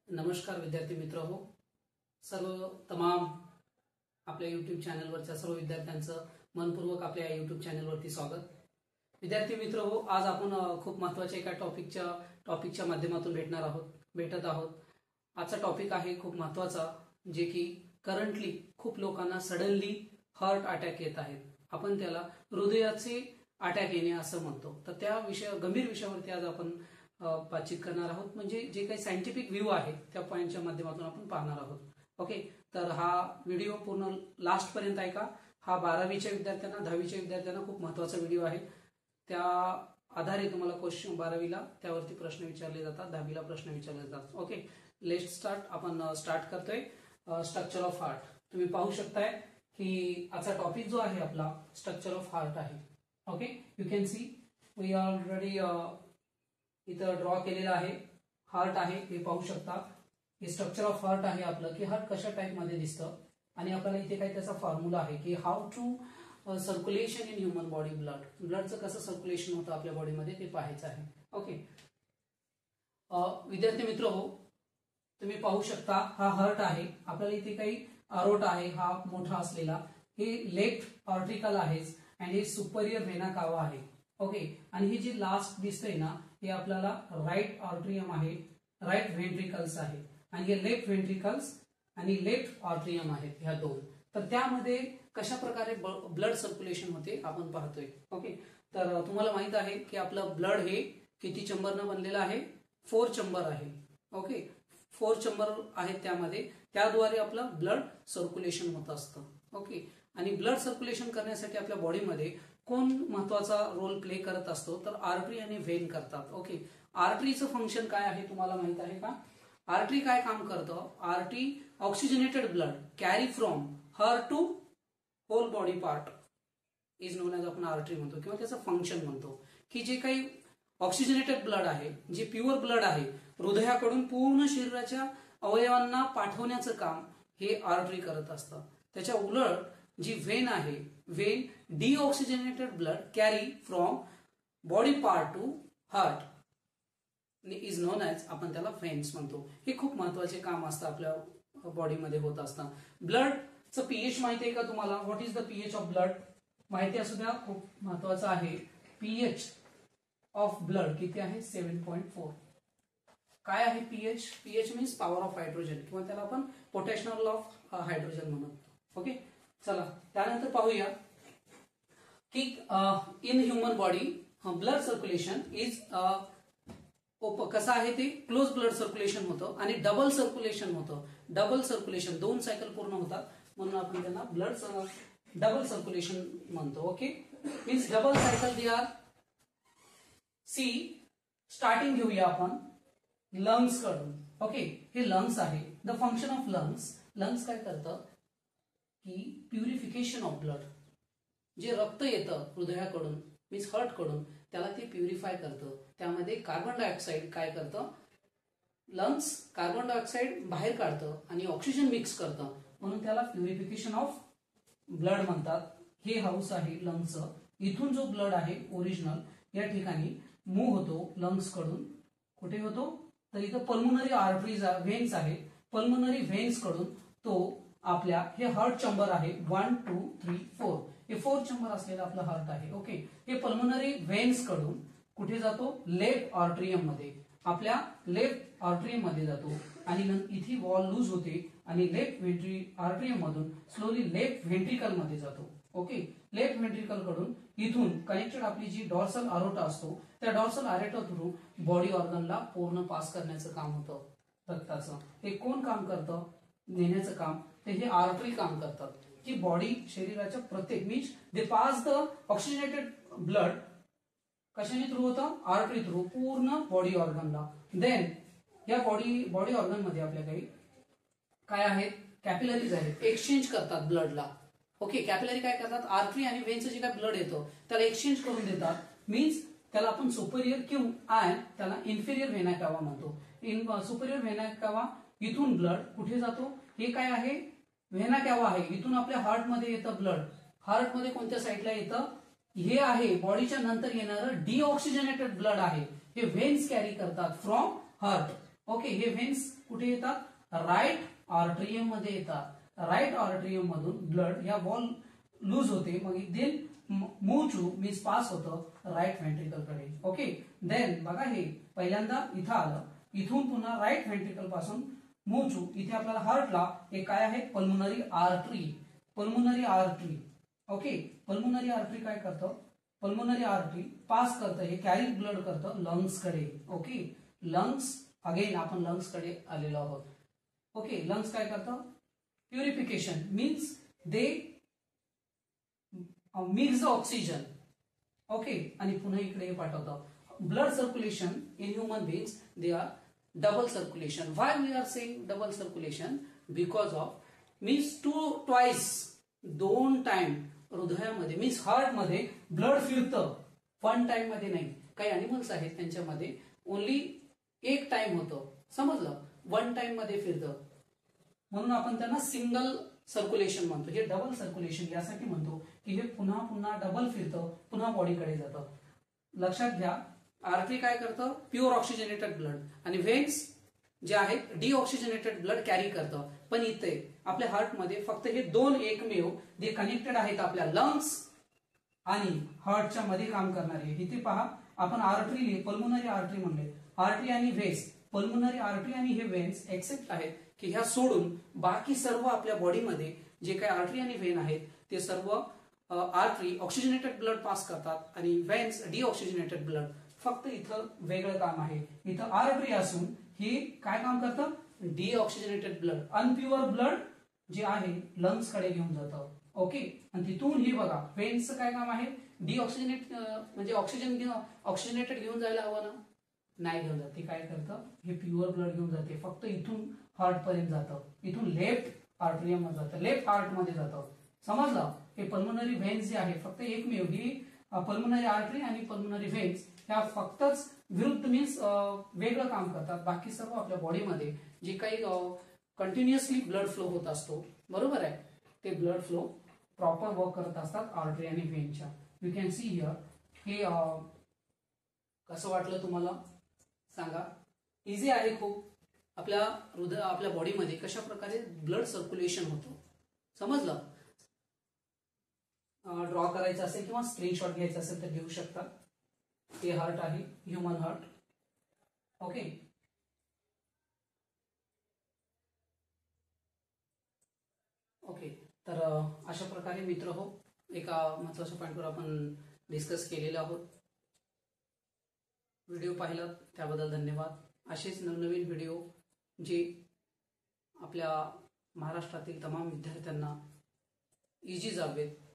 नमस्कार विद्यार्थी मित्र हो, सर्व तमाम आपल्या यूट्यूब चॅनलवरच्या सर्व विद्यार्थ्यांचं मनपूर्वक आपल्या यूट्यूब चॅनलवरती स्वागत. विद्यार्थी मित्र हो, आज आपण खूप महत्त्वाच्या एका टॉपिकच्या माध्यमातून भेटत आहोत. आजचा टॉपिक आहे खूप महत्त्वाचा, जे की करंटली खूप लोकांना सडनली हार्ट अटॅक येत आहेत. आपण त्याला हृदयाचे अटॅक येणे असं म्हणतो. तर त्या गंभीर विषयावरती आज आपण बातचीत करणार आहोत. म्हणजे जे काही सायंटिफिक व्ह्यू आहे त्या पॉइंटच्या माध्यमातून आपण पाहणार आहोत. ओके, तर हा व्हिडिओ पूर्ण लास्ट पर्यंत ऐका. हा 12वीच्या विद्यार्थ्यांना 10वीच्या विद्यार्थ्यांना खूप महत्त्वाचा व्हिडिओ आहे. त्या आधारे तुम्हाला क्वेश्चन 12वीला त्यावरती प्रश्न विचारले जातात, 10वीला प्रश्न विचारले जातात. Okay, let start. आपण स्टार्ट करतोय स्ट्रक्चर ऑफ हार्ट. तुम्ही पाहू शकताय की आजचा टॉपिक जो आहे आपला स्ट्रक्चर ऑफ हार्ट आहे. Okay, you can see we already इथं ड्रॉ केलेलं आहे. हार्ट आहे हे पाहू शकता. हे स्ट्रक्चर ऑफ हार्ट आहे आपलं, की हार्ट कशा टाइप मध्ये दिसतं. आणि आपल्याला इथे काही त्याचा फॉर्म्युला आहे की how to circulation in human body ब्लडचं कसं सर्क्युलेशन होतं आपल्या बॉडीमध्ये ते पाहायचं आहे. ओके, विद्यार्थी मित्र हो, तुम्ही पाहू शकता हा हार्ट आहे. आपल्याला इथे काही अरोट आहे हा मोठा असलेला. हे लेफ्ट ऑर्ट्रिकल आहे आणि हे सुपरियर व्हेना कावा आहे. ओके, आणि हे जे लास्ट दिसतंय ना हे आपल्याला राईट ऑर्ट्रियम आहे, राईट व्हेंट्रिकल्स आहे. आणि हे लेफ्ट व्हेंट्रिकल्स आणि लेफ्ट ऑर्ट्रियम आहेत ह्या दोन. तर त्यामध्ये कशा प्रकारे ब्लड सर्क्युलेशन होते आपण पाहतोय. ओके, तर तुम्हाला माहित आहे की आपलं ब्लड हे किती चंबरनं बनलेलं आहे? 4 चंबर आहे. ओके, 4 चंबर आहेत त्याद्वारे आपलं ब्लड सर्क्युलेशन होत असतं. ओके, आणि ब्लड सर्क्युलेशन करण्यासाठी आपल्या बॉडीमध्ये कोण महत्वाचा रोल प्ले करत असतो? तर आर्टरी आणि व्हेन करतात. ओके, आर्टरीचं फंक्शन काय आहे तुम्हाला माहित आहे का? आर्टरी काय काम करतं? Artery oxygenated blood carry from heart to whole body part is known as आपण आर्टरी म्हणतो, किंवा त्याचं फंक्शन म्हणतो की जे काही ऑक्सिजनेटेड ब्लड आहे, जे प्युअर ब्लड आहे, हृदयाकडून पूर्ण शरीराच्या अवयवांना पाठवण्याचं काम हे आर्टरी करत असतं. त्याच्या उलट जी व्हेन आहे, vein deoxygenated blood carry from body part to heart is known as आपण त्याला व्हेन्स म्हणतो. हे खूप महत्वाचे काम असतं आपल्या बॉडीमध्ये होत असतं. ब्लडचं पीएच माहिती आहे का तुम्हाला? What is the pH of blood? माहिती असू द्या, खूप महत्वाचं आहे. पीएच ऑफ ब्लड किती आहे? 7.4. काय आहे pH? PH means power of hydrogen, किंवा त्याला आपण पोटॅन्शियल ऑफ हायड्रोजन म्हणतो. ओके, चला त्यानंतर पाहूया की in human body blood circulation is कसं आहे ते क्लोज ब्लड सर्क्युलेशन होतं आणि डबल सर्क्युलेशन होतं. डबल सर्क्युलेशन 2 सायकल पूर्ण होतात, म्हणून आपण त्यांना ब्लड डबल सर्क्युलेशन म्हणतो. Okay, means double cycle they are. See starting घेऊया आपण लंग्स कडून. ओके, हे लंग्स आहे. द फंक्शन ऑफ लंग्स काय करतं की प्युरिफिकेशन ऑफ ब्लड, जे रक्त येतं हृदयाकडून मीन्स हार्ट कडून, त्याला ते प्युरिफाय करतं. त्यामध्ये कार्बन डायऑक्साईड काय करतं? लंग्स कार्बन डायऑक्साईड बाहेर काढतं आणि ऑक्सिजन मिक्स करतं, म्हणून त्याला प्युरिफिकेशन ऑफ ब्लड म्हणतात. हे हाऊस आहे लंग्सचं. इथून जो ब्लड आहे ओरिजिनल या ठिकाणी मूव्ह होतो लंग्स कडून. कुठे होतो? तर इथं पल्मोनरी आर्टरीज व्हेन्स आहेत. पल्मोनरी व्हेन्स कडून तो आपल्या हे हार्ट चंबर आहे 1, 2, 3, 4 हे 4 चंबर असलेलं आपलं हार्ट आहे. ओके, हे पल्मोनरी व्हेन्स कडून कुठे जातो? लेफ्ट ऑर्ट्रियम मध्ये. आपल्या लेफ्ट ऑर्ट्रियम मध्ये जातो आणि इथे वॉल लूज होते आणि लेफ्ट ऑर्ट्रियम मधून स्लोली लेफ्ट व्हेंट्रिकल मध्ये जातो. ओके, लेफ्ट व्हेंट्रिकल कडून इथून कनेक्टेड आपली जी डॉर्सल आरोटा असतो त्या डॉर्सल आरोटा थ्रू बॉडी ऑर्गनला पूर्ण पास करण्याचं काम होतं रक्ताचं. हे कोण काम करतं? नेण्याचं काम ते हे आर्टरी काम करतात, की बॉडी शरीराच्या प्रत्येक means they pass the oxygenated blood कशाने थ्रू होतं? आर्टरी थ्रू पूर्ण बॉडी ऑर्गनला. देन या बॉडी ऑर्गन मध्ये आपल्या काही काय आहेत? कॅपिलरीज आहेत, एक्सचेंज करतात ब्लडला. ओके, कॅपिलरी काय करतात? आर्टरी आणि व्हेनचं जे काय ब्लड येतं त्याला एक्सचेंज करून देतात. मीन्स त्याला आपण सुपरियर किंवा त्याला इन्फेरियर व्हेना कावा म्हणतो. सुपरियर व्हेना कावा इथून ब्लड कुठे जातो? हे काय आहे? व्हेना कॅवा आहे. इथून आपल्या हार्ट मध्ये येतं ब्लड. हार्ट मध्ये कोणत्या साईडला येतं? हे आहे बॉडीच्या नंतर येणारं डिऑक्सिजनेटेड ब्लड आहे. हे व्हेन्स कॅरी करतात फ्रॉम हार्ट. ओके, हे व्हेन्स कुठे येतात? राईट आर्टरियम मध्ये येतात. राईट आर्टरियम मधून ब्लड या वॉल लूज होते, मग then move to means pass होतं राईट व्हेंट्रिकल कडे. ओके, देन बघा हे पहिल्यांदा इथं आलं, इथून पुन्हा राईट व्हेंट्रिकल पासून मूव्ह टू इथे आपल्याला हार्टला एक काय आहे? Pulmonary artery. Pulmonary artery. Okay, pulmonary artery काय करतं? पल्मोनरी आर्टरी पास करतं, हे कॅरी ब्लड करतं लंग्स कडे. ओके, लंग्स अगेन आपण लंग्स कडे आलेलो आहोत. ओके, लंग्स काय करतं? Purification means they mix the oxygen. Okay, आणि पुन्हा इकडे पाठवतं. Blood circulation in human beings they are double circulation. Why we are saying double circulation? Because of means twice, दोन टाइम हृदयामध्ये मीन्स हार्ट मध्ये blood फिरतं, one time मध्ये नाही. काही अॅनिमल्स आहेत त्यांच्यामध्ये ओनली एक टाइम होतं, समजलं? वन टाइम मध्ये फिरतं, म्हणून आपण त्यांना सिंगल सर्क्युलेशन म्हणतो. हे डबल सर्क्युलेशन यासाठी म्हणतो की हे पुन्हा पुन्हा डबल फिरतं, पुन्हा बॉडीकडे जातं. लक्षात घ्या, आर्टरी काय करतं? प्युअर ऑक्सिजनेटेड ब्लड, आणि व्हेन्स जे आहेत डिऑक्सिजनेटेड ब्लड कॅरी करतं. पण इथे आपल्या हार्टमध्ये फक्त हे दोन एकमेव जे कनेक्टेड आहेत आपल्या लंग्स आणि हार्टच्या मध्ये काम करणारे. इथे पहा, आपण आर्टरी पल्मोनरी आर्टरी म्हणले, आर्टरी आणि व्हेन्स. पल्मोनरी आर्टरी आणि हे व्हेन्स एक्सेप्ट आहेत की ह्या सोडून बाकी सर्व आपल्या बॉडीमध्ये जे काही आर्टरी आणि व्हेन आहेत ते सर्व आर्टरी ऑक्सिजनेटेड ब्लड पास करतात आणि व्हेन्स डिऑक्सिजनेटेड ब्लड. फक्त इथं वेगळं काम आहे. इथं आर्टरी असून हे काय काम करतं? डिऑक्सिजनेटेड ब्लड, अनप्युअर ब्लड जे आहे लंग्स कडे घेऊन जातं. ओके, आणि तिथून हे बघा व्हेन्सचं काय काम आहे? डिऑक्सिजनेट म्हणजे ऑक्सिजनेटेड घेऊन जायला हवं ना, नाही घेऊन जात. ते काय करतं? हे प्युअर ब्लड घेऊन जाते, फक्त इथून हार्ट पर्यंत जातं, इथून लेफ्ट आर्टरियम मध्ये जातं, लेफ्ट हार्ट मध्ये जातं. समजलं? हे पल्मोनरी व्हेन्स जे आहे फक्त एकमेव ही पल्मोनरी आर्टरी आणि पल्मोनरी व्हेन्स ह्या फक्तच विरुद्ध मीन्स वेगळं काम करतात. बाकी सर्व आपल्या बॉडीमध्ये जे काही कंटिन्युअसली ब्लड फ्लो होत असतो, बरोबर आहे, ते ब्लड फ्लो प्रॉपर वर्क करत असतात आर्टरी आणि व्हेनच्या. You can see here. हे कसं वाटलं तुम्हाला सांगा? इझी आहे खूप. आपल्या आपल्या बॉडीमध्ये कशा प्रकारे ब्लड सर्क्युलेशन होतं, समजलं? ड्रॉ करायचं असेल किंवा स्क्रीनशॉट घ्यायचा असेल तर घेऊ शकता. हे हार्ट आहे, ह्युमन हार्ट. ओके, ओके, तर अशा प्रकारे मित्र हो एका महत्त्वाच्या पॉईंटवर आपण डिस्कस केलेलं आहोत. व्हिडिओ पाहिला त्याबद्दल धन्यवाद. असेच नवनवीन व्हिडिओ जे आपल्या महाराष्ट्रातील तमाम विद्यार्थ्यांना इझी जावेत